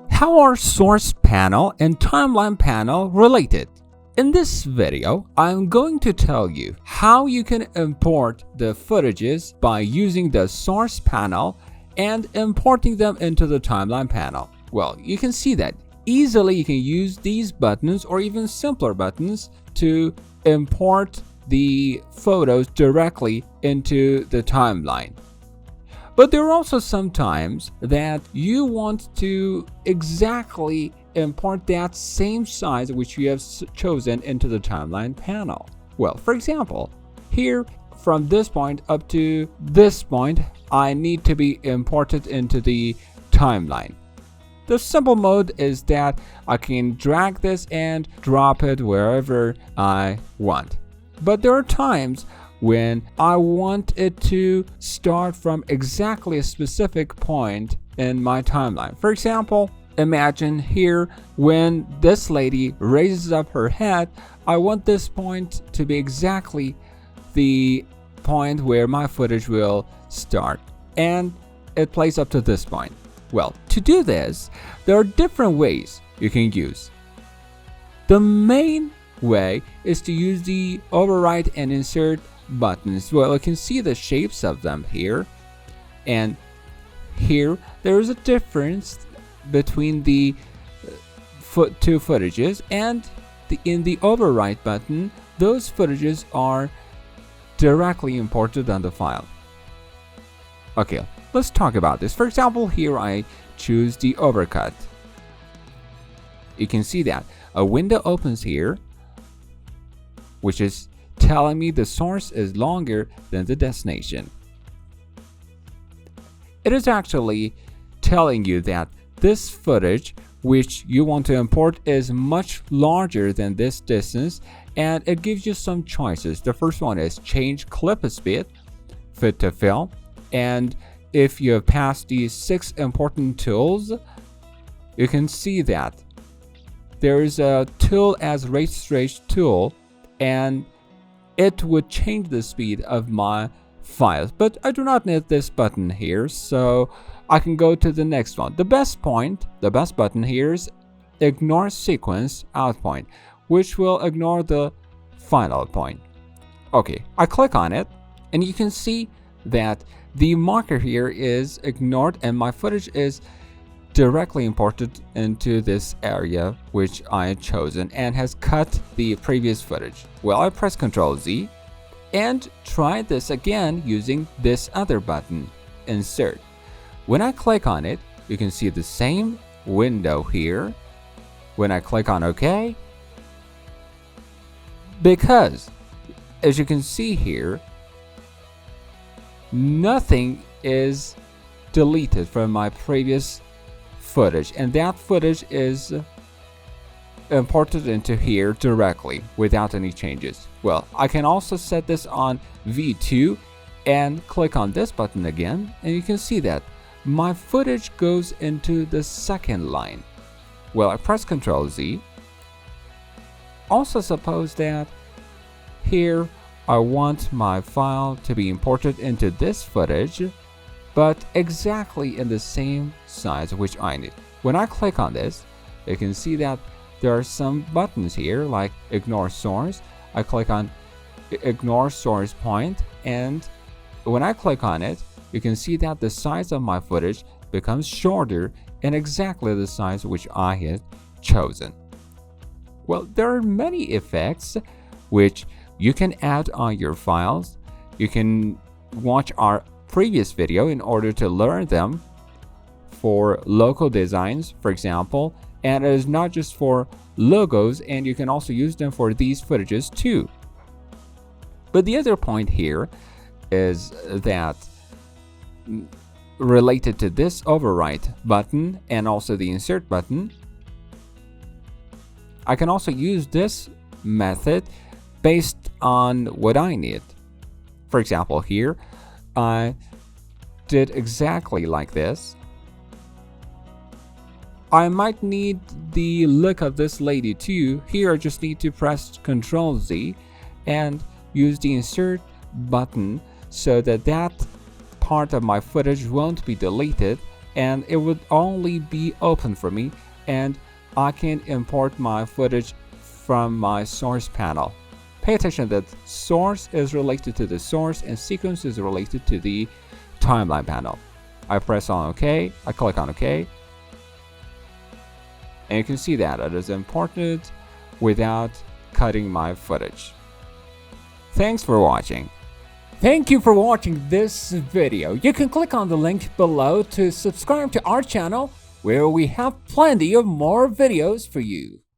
How are source panel and timeline panel related? In this video, I'm going to tell you how you can import the footages by using the source panel and importing them into the timeline panel. Well, you can see that easily you can use these buttons or even simpler buttons to import the photos directly into the timeline. But there are also some times that you want to exactly import that same size which you have chosen into the timeline panel. Well, for example, here from this point up to this point, I need to be imported into the timeline. The simple mode is that I can drag this and drop it wherever I want. But there are times when I want it to start from exactly a specific point in my timeline. For example, imagine here when this lady raises up her head, I want this point to be exactly the point where my footage will start, and it plays up to this point. Well, to do this, there are different ways you can use. The main way is to use the overwrite and insert buttons. Well, you can see the shapes of them here, and here there is a difference between the two footages, and in the overwrite button, those footages are directly imported on the file. Okay, let's talk about this. For example, here I choose the overcut. You can see that a window opens here, which is telling me the source is longer than the destination. It is actually telling you that this footage which you want to import is much larger than this distance, and it gives you some choices. The first one is change clip speed, fit to fill, and if you have passed these 6 important tools, you can see that there is a tool as registration tool, and it would change the speed of my files. But I do not need this button here, so I can go to the next one. The best button here is ignore sequence out point, which will ignore the final point. Okay, I click on it, and you can see that the marker here is ignored, and my footage is directly imported into this area which I had chosen and has cut the previous footage. Well, I press Ctrl Z and try this again using this other button, insert. When I click on it, you can see the same window here. When I click on OK, because as you can see here, nothing is deleted from my previous footage, and that footage is imported into here directly without any changes. Well, I can also set this on V2 and click on this button again, and you can see that my footage goes into the second line. Well, I press Ctrl Z. Also, suppose that here I want my file to be imported into this footage, but exactly in the same size which I need. When I click on this, you can see that there are some buttons here like ignore source. I click on ignore source point, and when I click on it, you can see that the size of my footage becomes shorter and exactly the size which I had chosen. Well, there are many effects which you can add on your files. You can watch our previous video in order to learn them for local designs, for example, and it is not just for logos, and you can also use them for these footages too. But the other point here is that related to this overwrite button and also the insert button, I can also use this method based on what I need. For example, here I did exactly like this. I might need the look of this lady too. Here I just need to press Ctrl Z and use the insert button so that part of my footage won't be deleted and it would only be open for me, and I can import my footage from my source panel. Pay attention that source is related to the source and sequence is related to the timeline panel. I press on OK, I click on OK, and you can see that it is imported without cutting my footage. Thanks for watching. Thank you for watching this video. You can click on the link below to subscribe to our channel, where we have plenty of more videos for you.